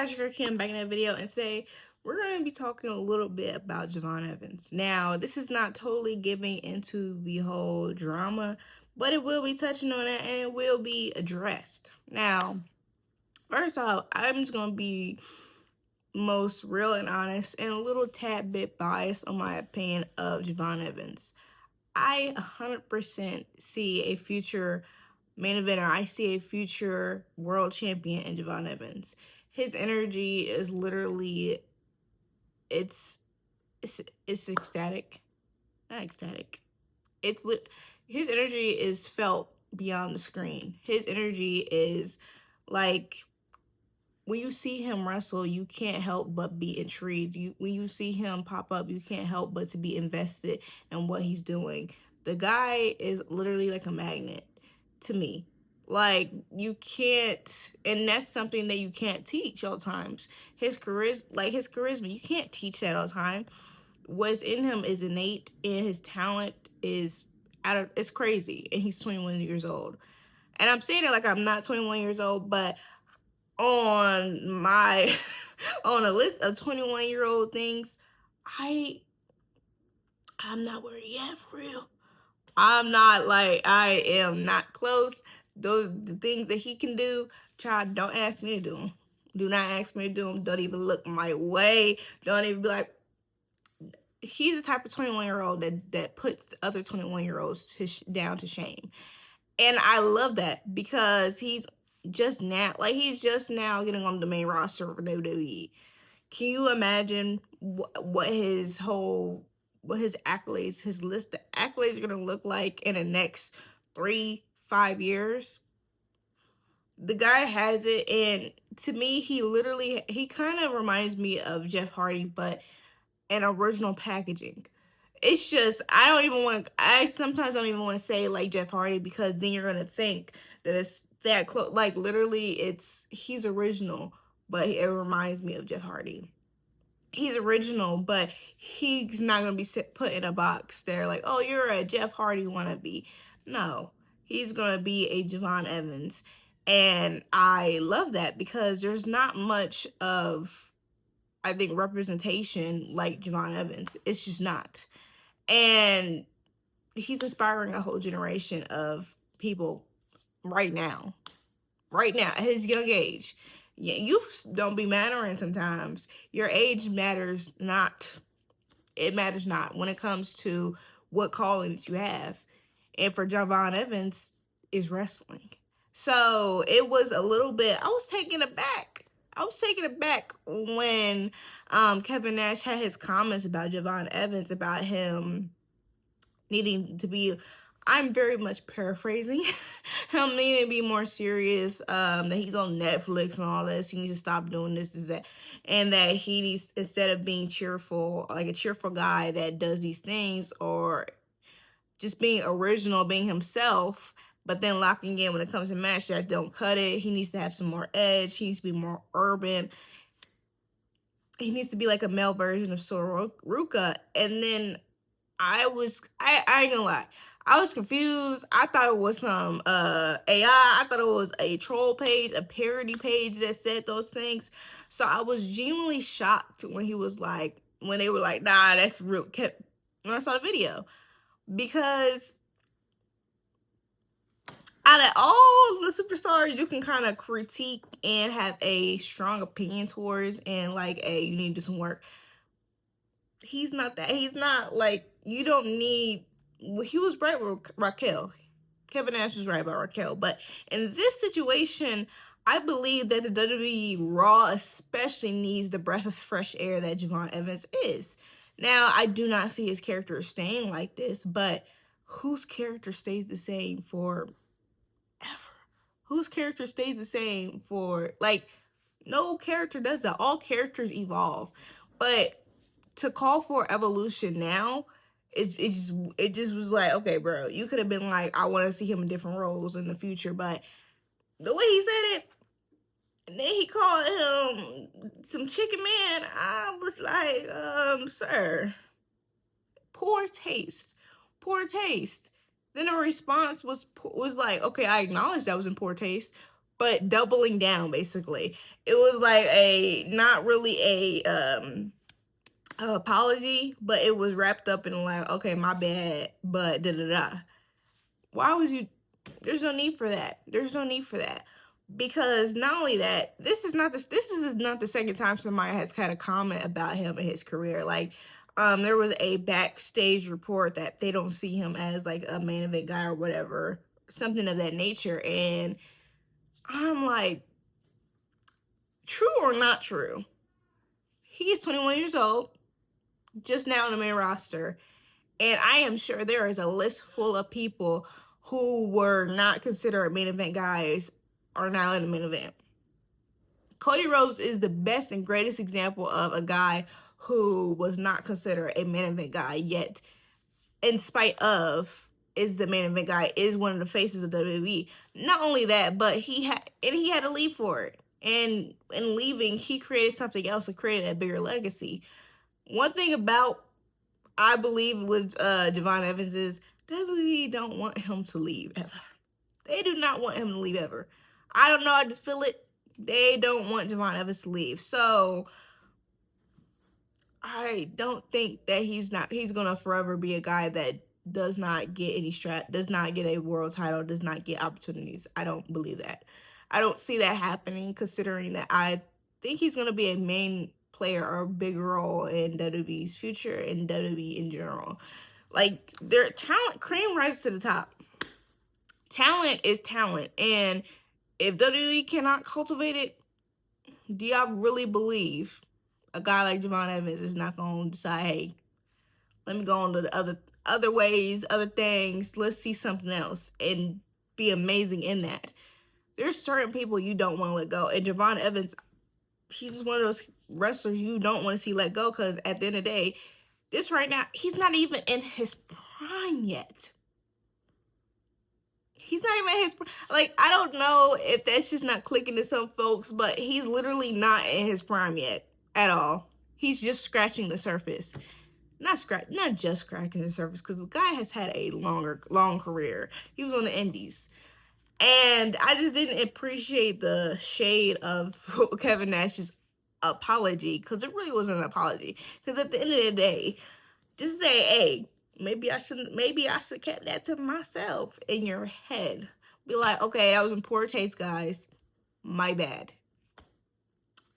Magic Kim back in that video, and today we're going to be talking a little bit about Javon Evans. Now, this is not totally giving into the whole drama, but it will be touching on it and it will be addressed. Now, first off, I'm just going to be most real and honest and a little tad bit biased on my opinion of Javon Evans. I 100% see a future main eventer. I see a future world champion in Javon Evans. His energy is literally, it's it's ecstatic, not ecstatic. It's his energy is felt beyond the screen. His energy is like when you see him wrestle, you can't help but be intrigued. When you see him pop up, you can't help but to be invested in what he's doing. The guy is literally like a magnet to me. Like you can't, and that's something that you can't teach all times. His charisma, you can't teach that all the time. What's in him is innate, and his talent is it's crazy. And he's 21 years old. And I'm saying it like I'm not 21 years old, but on my on a list of 21-year-old things, I'm not where he at for real. I am not close. Those the things that he can do, child, don't ask me to do them. Do not ask me to do them. Don't even look my way. Don't even be like, he's the type of 21-year-old that puts other 21-year-olds down to shame. And I love that because he's just now getting on the main roster for WWE. Can you imagine what his accolades, his list of accolades are gonna look like in the next 3-5 years? The guy has it, and to me, he kind of reminds me of Jeff Hardy, but in original packaging. It's just I sometimes don't even want to say like Jeff Hardy because then you're gonna think that it's that close. Like literally, he's original, but it reminds me of Jeff Hardy. He's original, but he's not gonna be put in a box. They're like, oh, you're a Jeff Hardy wannabe. No, he's gonna be a Javon Evans, and I love that because there's not much of, I think, representation like Javon Evans. It's just not. And he's inspiring a whole generation of people right now. Right now, at his young age. Yeah, youth don't be mattering sometimes. Your age matters not. It matters not when it comes to what calling that you have. And for Javon Evans, is wrestling. So it was a little bit, I was taken aback. When Kevin Nash had his comments about Javon Evans, about him needing to be, I'm very much paraphrasing, him needing to be more serious, that he's on Netflix and all this, he needs to stop doing this, that, and that he needs, instead of being cheerful, like a cheerful guy that does these things, or just being original, being himself, but then locking in when it comes to match that don't cut it. He needs to have some more edge. He needs to be more urban. He needs to be like a male version of Soroka. And then I ain't gonna lie, I was confused. I thought it was some AI. I thought it was a troll page, a parody page that said those things. So I was genuinely shocked when they were like, nah, that's real. When I saw the video, because out of all the superstars you can kind of critique and have a strong opinion towards, and like, hey, you need to do some work, he's not that. He's not like, you don't need. He was right with Raquel. Kevin Nash was right about Raquel, but in this situation, I believe that the WWE Raw especially needs the breath of fresh air that Javon Evans is. Now, I do not see his character staying like this, but whose character stays the same for ever? Whose character stays the same for, like, no character does that. All characters evolve, but to call for evolution now, it just was like, okay, bro, you could have been like, I want to see him in different roles in the future, but the way he said it, and then he called him some chicken man, I was like, sir, poor taste, poor taste. Then the response was like, okay, I acknowledge that was in poor taste, but doubling down basically. It was like a not really a apology, but it was wrapped up in like, okay, my bad, but da da da. Why would you? There's no need for that. There's no need for that. Because not only that, this is not the second time somebody has had a comment about him in his career. Like, there was a backstage report that they don't see him as like a main event guy or whatever, something of that nature. And I'm like, true or not true? He is 21 years old, just now on the main roster. And I am sure there is a list full of people who were not considered main event guys are now in the main event. Cody Rhodes is the best and greatest example of a guy who was not considered a main event guy, yet in spite of is the main event guy, is one of the faces of WWE. Not only that, but he had to leave for it. And in leaving, he created something else and created a bigger legacy. One thing about, I believe, with Javon Evans is WWE don't want him to leave ever. They do not want him to leave ever. I don't know, I just feel it. They don't want Javon Evans to leave. So I don't think that he's gonna forever be a guy that does not get any does not get a world title, does not get opportunities. I don't believe that. I don't see that happening, considering that I think he's gonna be a main player or a big role in WWE's future and WWE in general. Like, their talent, cream rises to the top. Talent is talent, and if WWE cannot cultivate it, do y'all really believe a guy like Javon Evans is not going to decide, hey, let me go on to the other ways, other things, let's see something else, and be amazing in that? There's certain people you don't want to let go, and Javon Evans, he's just one of those wrestlers you don't want to see let go, because at the end of the day, this right now, he's not even in his prime yet. He's not even his, like, I don't know if that's just not clicking to some folks, but he's literally not in his prime yet at all. He's just scratching the surface. Not just scratching the surface, because the guy has had a long career. He was on the indies. And I just didn't appreciate the shade of Kevin Nash's apology, because it really wasn't an apology. Because at the end of the day, just say, hey, maybe I should kept that to myself in your head. Be like, okay, that was in poor taste, guys. My bad.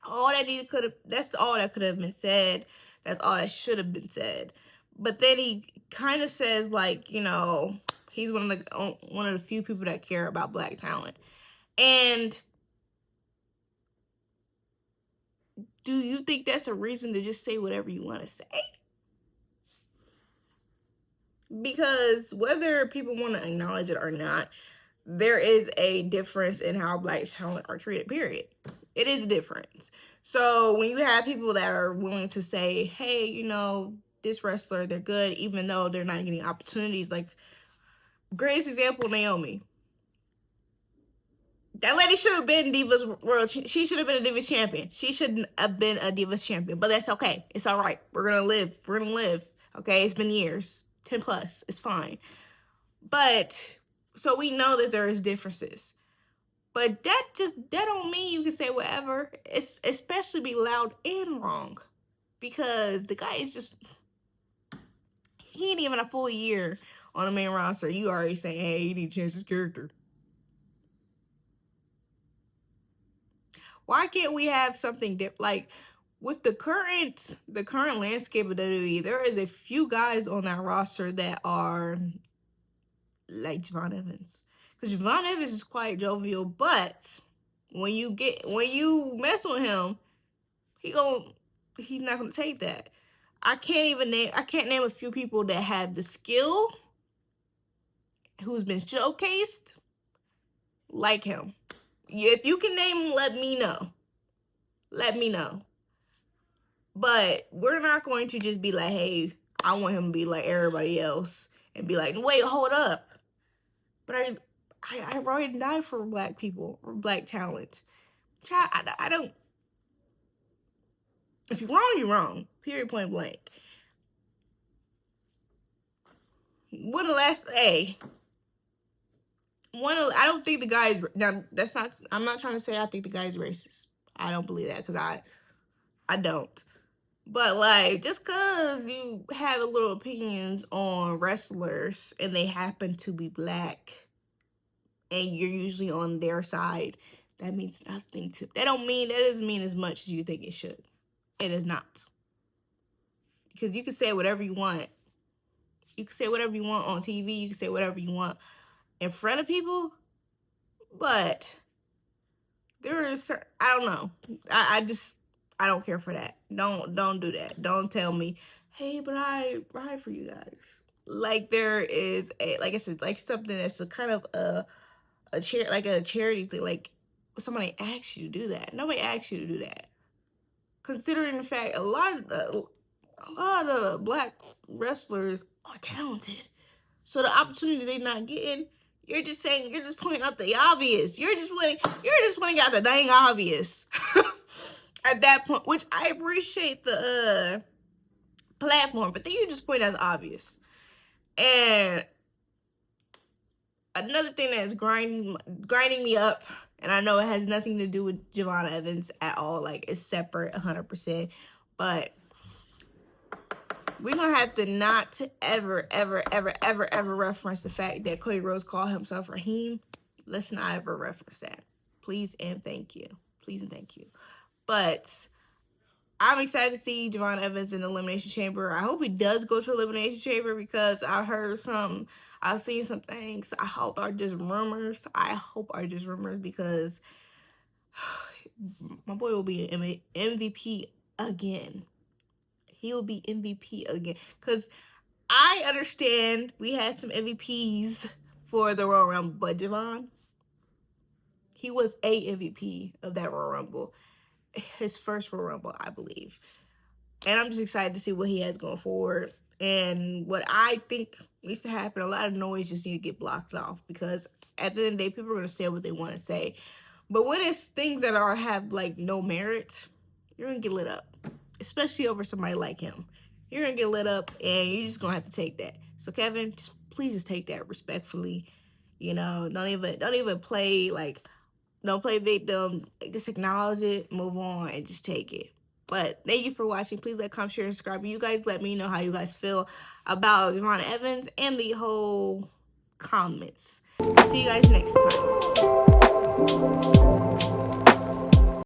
That's all that could have been said. That's all that should have been said. But then he kind of says, like, you know, he's one of the few people that care about black talent. And do you think that's a reason to just say whatever you want to say? Because whether people want to acknowledge it or not, there is a difference in how black talent are treated, period. It is a difference. So when you have people that are willing to say, hey, you know, this wrestler, they're good, even though they're not getting opportunities. Like, greatest example, NAOMI. That lady should have been Divas World. She should have been a Divas champion. She shouldn't have been a Divas champion. But that's okay. It's all right. We're gonna live. Okay, it's been years, 10 plus. It's fine. But so we know that there is differences. But that don't mean you can say whatever. It's especially be loud and wrong. Because the guy is just, he ain't even a full year on the main roster. You already saying, hey, he need to change his character. Why can't we have something different? Like, with the current landscape of WWE, there is a few guys on that roster that are like Javon Evans. Because Javon Evans is quite jovial, but when you mess with him, he's not gonna take that. I can't name a few people that have the skill, who's been showcased like him. If you can name him, let me know. But we're not going to just be like, hey, I want him to be like everybody else and be like, wait, hold up. But I already died for black people or black talent. I don't. If you're wrong, you're wrong. Period, point blank. When the last, hey, I don't think the guy is, now that's not, I'm not trying to say I think the guy is racist. I don't believe that, because I don't. But like, just cause you have a little opinions on wrestlers and they happen to be black and you're usually on their side, that means nothing to, that doesn't mean as much as you think it should. It is not. Because you can say whatever you want. You can say whatever you want on TV, you can say whatever you want in front of people, but there is, I don't know. I don't care for that. Don't do that. Don't tell me, hey, but I ride for you guys. Like there is a, like I said, like something that's a kind of like a charity thing. Like somebody asks you to do that. Nobody asks you to do that. Considering the fact a lot of black wrestlers are talented, so the opportunity they're not getting, you're just pointing out the obvious. You're just pointing out the dang obvious. At that point, which I appreciate the platform, but then you just point out the obvious. And another thing that's grinding me up, and I know it has nothing to do with Javon Evans at all, like it's separate 100%, but we're gonna have to not ever reference the fact that Cody Rhodes called himself Raheem. Let's not ever reference that. Please and thank you. Please and thank you. But I'm excited to see Javon Evans in the Elimination Chamber. I hope he does go to Elimination Chamber, because I've seen some things I hope are just rumors. Because my boy will be an MVP again. He will be MVP again. Because I understand we had some MVPs for the Royal Rumble, but Javon, he was a MVP of that Royal Rumble. His first Royal Rumble, I believe. And I'm just excited to see what he has going forward. And what I think needs to happen, a lot of noise just need to get blocked off, because at the end of the day, people are going to say what they want to say. But when it's things that have like no merit, you're going to get lit up, especially over somebody like him. You're going to get lit up, and you're just going to have to take that. So Kevin, please just take that respectfully. You know, don't even play like, don't play victim. Just acknowledge it, move on, and just take it. But thank you for watching. Please like, comment, share, and subscribe. You guys let me know how you guys feel about Javon Evans and the whole comments. See you guys next time.